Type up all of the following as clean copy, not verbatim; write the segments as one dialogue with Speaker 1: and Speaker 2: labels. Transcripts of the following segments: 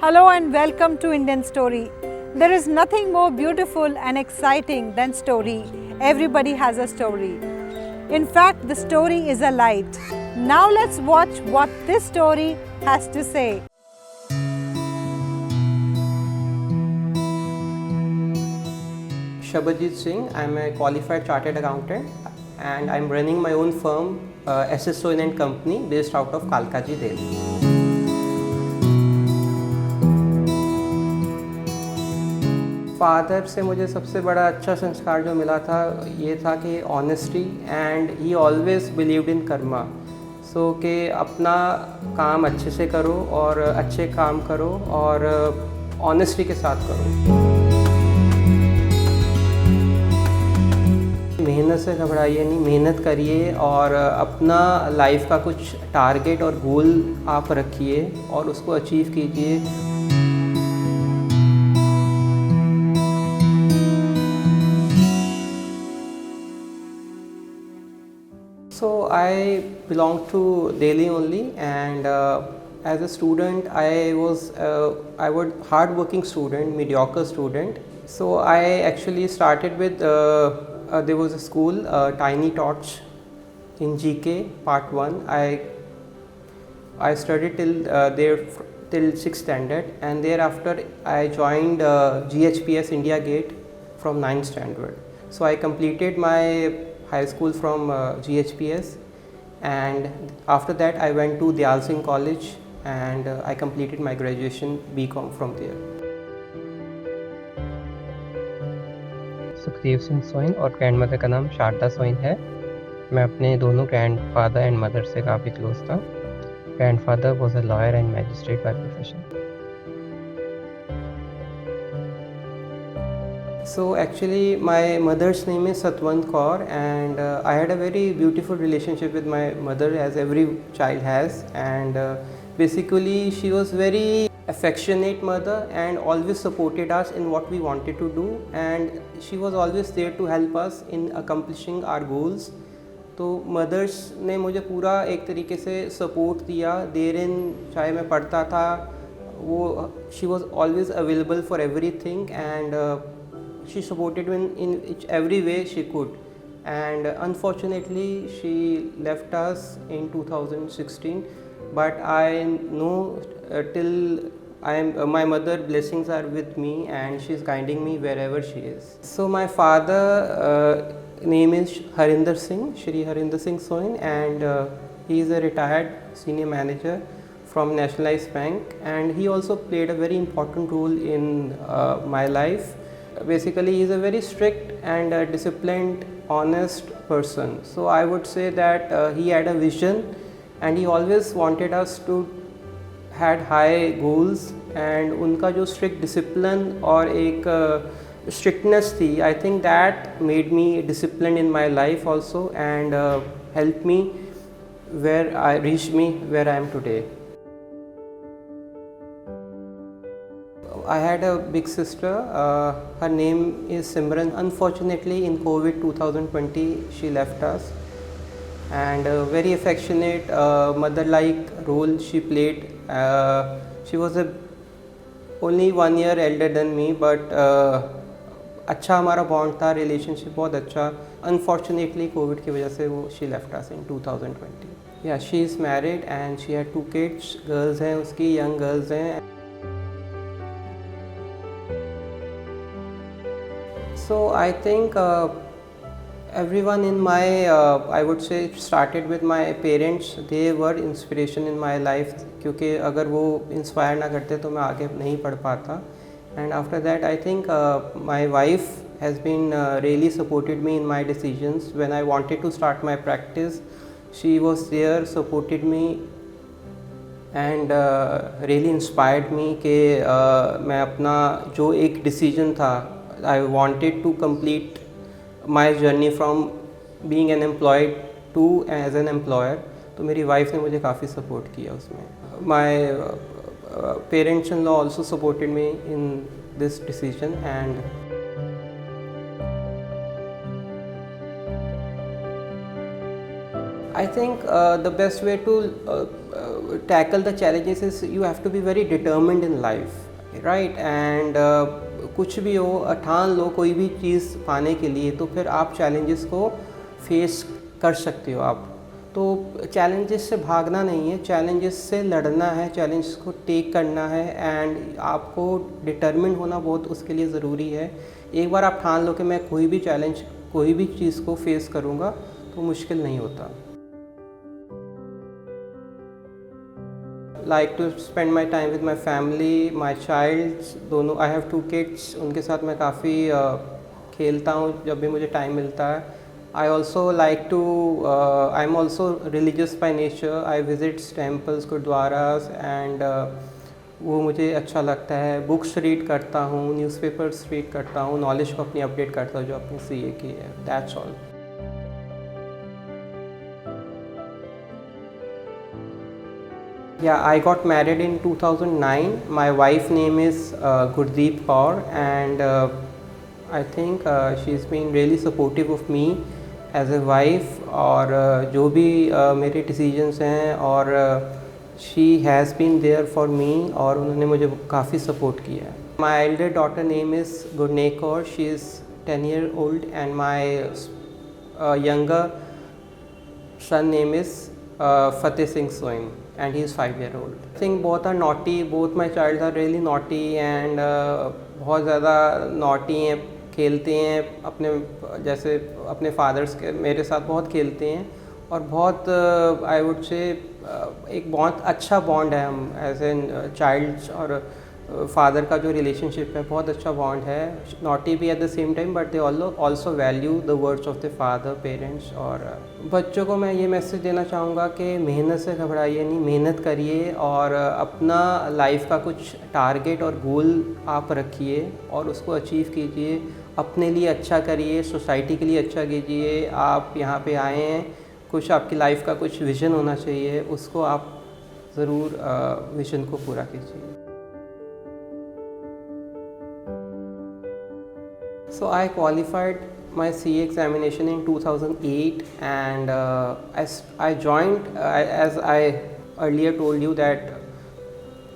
Speaker 1: Hello and welcome to Indian Story. There is nothing more beautiful and exciting than story. Everybody has a story. In fact, the story is a light. Now let's watch what this story has to say.
Speaker 2: Shabajit Singh, I'm a qualified chartered accountant and I'm running my own firm, SSO and Company, based out of Kalkaji, Delhi. Father से मुझे सबसे बड़ा अच्छा संस्कार जो मिला था ये था कि honesty and he always believed in karma. So कि अपना काम अच्छे से करो और अच्छे काम करो और ऑनेस्टी के साथ करो। मेहनत से घबराइए नहीं, मेहनत करिए और अपना लाइफ का कुछ टारगेट और गोल आप रखिए और उसको अचीव कीजिए। So I belong to Delhi only, and as a student I was hard-working student, mediocre student. So I actually started with there was a school, Tiny Torch in GK Part 1. I studied till 6th standard, and thereafter I joined GHPS India Gate from 9th standard. So I completed my high school from GHPS, and after that I went to Dayal Singh College and I completed my graduation BCom from there. Sukhdev Singh Soin और grandmother का नाम शारदा सोइन है। मैं अपने दोनों grandfather and mother से काफ़ी close था। Grandfather was a lawyer and magistrate by profession. So actually my mother's name is Satwant Kaur, and I had a very beautiful relationship with my mother, as every child has, and basically she was very affectionate mother and always supported us in what we wanted to do, and she was always there to help us in accomplishing our goals. तो mother's ने मुझे पूरा एक तरीके से support दिया देर इन, चाहे मैं पढ़ता था वो she was always available for everything and she supported me in every way she could, and unfortunately she left us in 2016, but I know till I am my mother blessings are with me and she is guiding me wherever she is. So my father name is Harinder Singh, Shri Harinder Singh Soin, and he is a retired senior manager from Nationalized Bank, and he also played a very important role in my life. Basically he is a very strict and disciplined, honest person. So I would say that he had a vision and he always wanted us to had high goals, and उनका जो strict discipline और एक strictness थी, I think that made me disciplined in my life also, and helped me reached me where I am today. I had a big sister, her name is Simran. Unfortunately in COVID 2020 she left us, and very affectionate mother-like role she played. She was only 1 year elder than me, but अच्छा हमारा bond था, relationship बहुत अच्छा। Unfortunately Covid की वजह से वो she left us in 2020. Yeah, she is married and she had 2 kids, girls हैं उसकी, young girls हैं. So I think everyone in my I would say started with my parents. They were inspiration in my life, क्योंकि अगर वो inspire ना करते तो मैं आगे नहीं पढ़ पाता. And after that I think my wife has been really supported me in my decisions. When I wanted to start my practice, she was there, supported me and really inspired me कि मैं अपना जो एक decision था, I wanted to complete my journey from being an employee to as an employer. तो मेरी wife ने मुझे काफ़ी सपोर्ट किया उसमें. My parents-in-law also supported me in this decision, and I I think the best way to tackle the challenges is you have to be very determined in life, right? And कुछ भी हो, ठान लो कोई भी चीज़ पाने के लिए, तो फिर आप challenges को face कर सकते हो आप। तो challenges से भागना नहीं है, challenges से लड़ना है, challenges को take करना है, and आपको determined होना बहुत उसके लिए ज़रूरी है। एक बार आप ठान लो कि मैं कोई भी challenge, कोई भी चीज़ को face करूँगा, तो मुश्किल नहीं होता। Like to spend my time with my family, my child, दोनों, I have 2 kids, उनके साथ मैं काफ़ी खेलता हूँ जब भी मुझे टाइम मिलता है। I also like to, I'm also religious by nature, I visit temples, gurdwaras and वो मुझे अच्छा लगता है। बुक्स रीड करता हूँ, न्यूज़पेपर्स रीड करता हूँ, नॉलेज को अपनी अपडेट करता हूँ जो अपनी CA की है। That's all. Yeah, I got married in 2009. My wife name is Gurdeep Kaur, and I think she's been really supportive of me as a wife, और जो भी मेरे decisions हैं, और she has been there for me, और उन्होंने मुझे काफ़ी support किया है। My elder daughter name is Gurneet Kaur. She is 10-year-old, and my younger son name is Fateh Singh Soin, and he is 5-year-old. I think both are naughty. Both my child are really naughty, and बहुत ज़्यादा naughty हैं, खेलते हैं अपने, जैसे अपने fathers के मेरे साथ बहुत खेलते हैं, और बहुत आई वुड से एक बहुत अच्छा बॉन्ड है हम एज एन चाइल्ड और फादर का जो रिलेशनशिप है, बहुत अच्छा बॉन्ड है। नॉटी भी eight the same time, but they also value the words of the father, parents. और बच्चों को मैं ये मैसेज देना चाहूँगा कि मेहनत से घबराइए नहीं, मेहनत करिए, और अपना लाइफ का कुछ टारगेट और गोल आप रखिए और उसको अचीव कीजिए। अपने लिए अच्छा करिए, सोसाइटी के लिए अच्छा कीजिए। आप यहाँ पे आए हैं, कुछ आपकी लाइफ का कुछ विज़न होना चाहिए, उसको आप ज़रूर विज़न को पूरा कीजिए। So I qualified my CA examination in 2008, and I joined, as I earlier told you that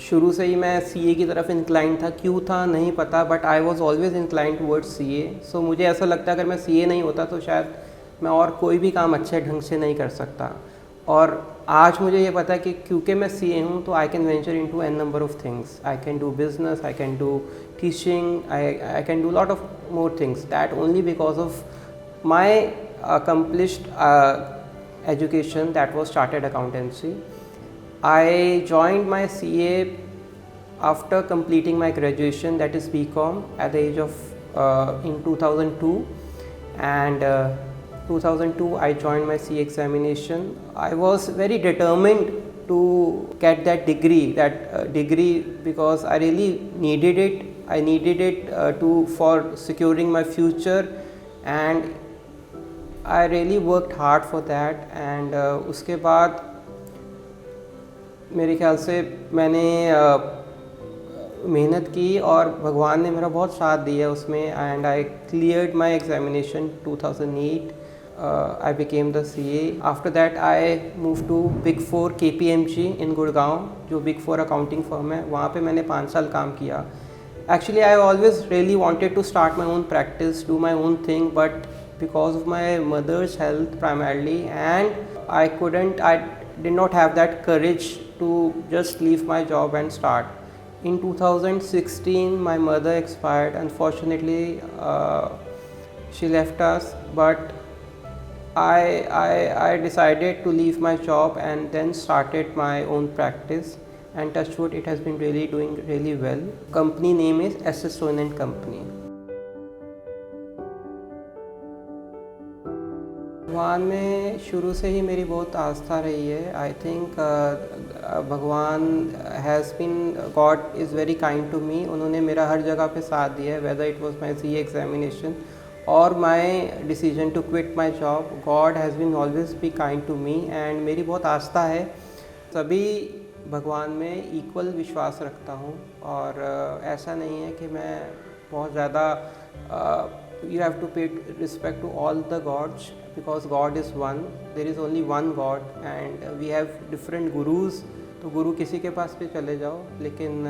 Speaker 2: शुरू से ही मैं CA की तरफ इंक्लाइन था। क्यों था नहीं पता, but I was always incline towards CA। सो मुझे ऐसा लगता है अगर मैं CA नहीं होता तो शायद मैं और कोई भी काम अच्छे ढंग से नहीं कर सकता। और आज मुझे ये पता है कि क्योंकि मैं CA हूँ तो I can venture into an number of things. I can do business, I can do teaching, I can do a lot of more things, that only because of my accomplished education that was chartered accountancy. I joined my CA after completing my graduation, that is BCom, at the age of in 2002, and 2002 I joined my CA examination. I was very determined to get that degree because I really needed it. I needed it for securing my future, and I really worked hard for that. And उसके बाद मेरे ख्याल से मैंने मेहनत की और भगवान ने मेरा बहुत साथ दिया उसमें, and I cleared my examination 2008. I became the CA. After that I moved to Big 4 KPMG in Gurgaon, जो Big 4 अकाउंटिंग फर्म है, वहाँ पे मैंने 5 साल काम किया। Actually, I always really wanted to start my own practice, do my own thing, but because of my mother's health primarily, and I did not have that courage to just leave my job and start. In 2016, my mother expired. Unfortunately, she left us, but I decided to leave my job and then started my own practice. And touch wood, it has been really doing really well. Company name is SS Soin and Company. भगवान में शुरू से ही मेरी बहुत आस्था रही है। I think Bhagwan has been, God is very kind to me. उन्होंने मेरा हर जगह पे साथ दिया है, whether it was my CA examination और my decision to quit my job. God has been always be kind to me, and मेरी बहुत आस्था है। सभी भगवान में इक्वल विश्वास रखता हूँ, और ऐसा नहीं है कि मैं बहुत ज़्यादा, you have to pay respect to all the gods, because God is one. There is only one God and we have different gurus. तो गुरु किसी के पास भी चले जाओ, लेकिन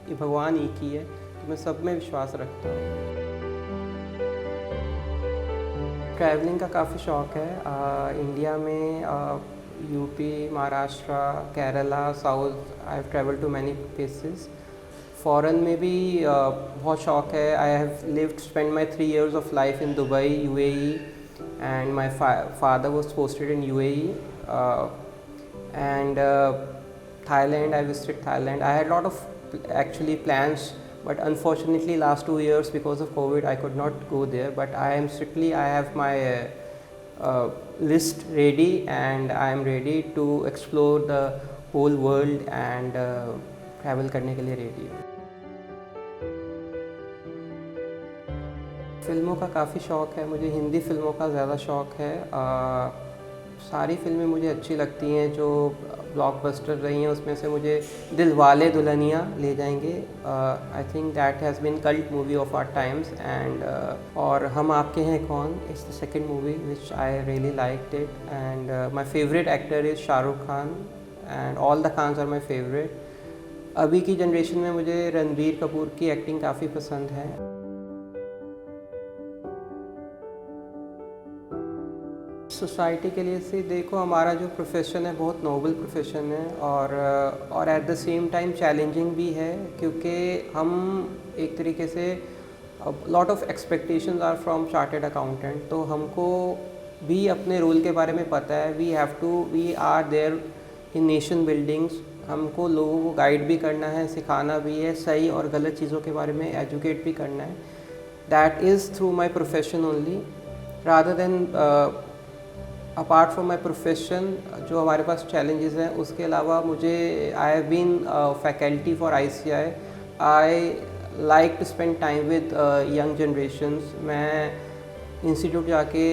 Speaker 2: ये भगवान एक ही है, तो मैं सब में विश्वास रखता हूँ। ट्रैवलिंग का काफ़ी शौक़ है। इंडिया में UP, Maharashtra, Kerala, south, I have travelled to many places. Foreign में भी बहुत शौक़ है। I have lived spend my 3 years of life in Dubai, UAE, and my father was posted in UAE, and Thailand. I visited Thailand. I had a lot of actually plans, but unfortunately last 2 years because of COVID I could not go there. But I have my list ready and I am ready to explore the whole world and travel करने के लिए ready हूँ। फ़िल्मों का काफ़ी शौक़ है मुझे। हिंदी फ़िल्मों का ज़्यादा शौक़ है। सारी फ़िल्में मुझे अच्छी लगती हैं जो ब्लॉकबस्टर रही हैं। उसमें से मुझे Dilwale Dulhania Le Jayenge, I think that has been cult movie of our times, and और Hum Aapke Hain Kaun, it's the second movie which I really liked it, and my favourite actor is Shahrukh Khan and all the Khans are my favourite. अभी की generation में मुझे रणबीर कपूर की acting काफ़ी पसंद है। Society के लिए से देखो, हमारा जो प्रोफेशन है बहुत नोबल प्रोफेशन है और at the same time challenging भी है, क्योंकि हम एक तरीके से lot of expectations are from chartered accountant, तो हमको भी अपने रोल के बारे में पता है। We are there in nation buildings. हमको लोगों को गाइड भी करना है, सिखाना भी है, सही और गलत चीज़ों के बारे में एजुकेट भी करना है। That is through my profession only, rather than apart from my profession. जो हमारे पास चैलेंजेस हैं उसके अलावा मुझे I have been faculty for ICI। I like to spend time with young generations. मैं इंस्टीट्यूट जाके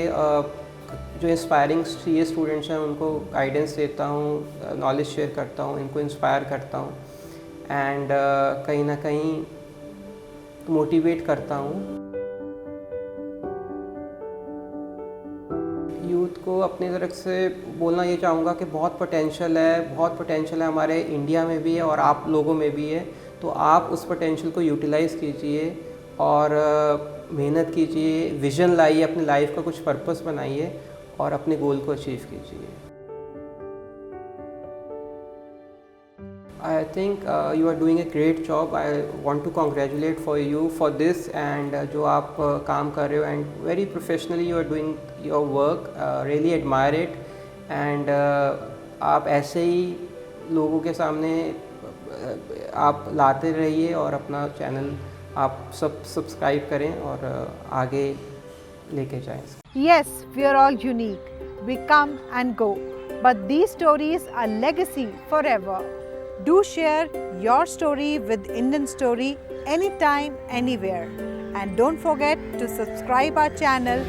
Speaker 2: जो इंस्पायरिंग CA स्टूडेंट्स हैं उनको गाइडेंस देता हूँ, नॉलेज शेयर करता हूँ, इनको इंस्पायर करता हूँ एंड कहीं ना कहीं मोटिवेट करता हूँ। यूथ को अपनी तरफ से बोलना ये चाहूँगा कि बहुत पोटेंशियल है हमारे इंडिया में भी है और आप लोगों में भी है, तो आप उस पोटेंशियल को यूटिलाइज़ कीजिए और मेहनत कीजिए, विज़न लाइए, अपनी लाइफ का कुछ पर्पस बनाइए और अपने गोल को अचीव कीजिए। I think you are doing a great job. I want to congratulate for you for this, and जो आप काम कर रहे हो and very professionally you are doing your work. Really admire it, and आप ऐसे ही लोगों के सामने आप लाते रहिए और अपना चैनल आप सब सब्सक्राइब करें और आगे लेके जाएं।
Speaker 1: Yes, we are all unique. We come and go, but these stories are legacy forever. Do share your story with Indian Story anytime, anywhere. And don't forget to subscribe our channel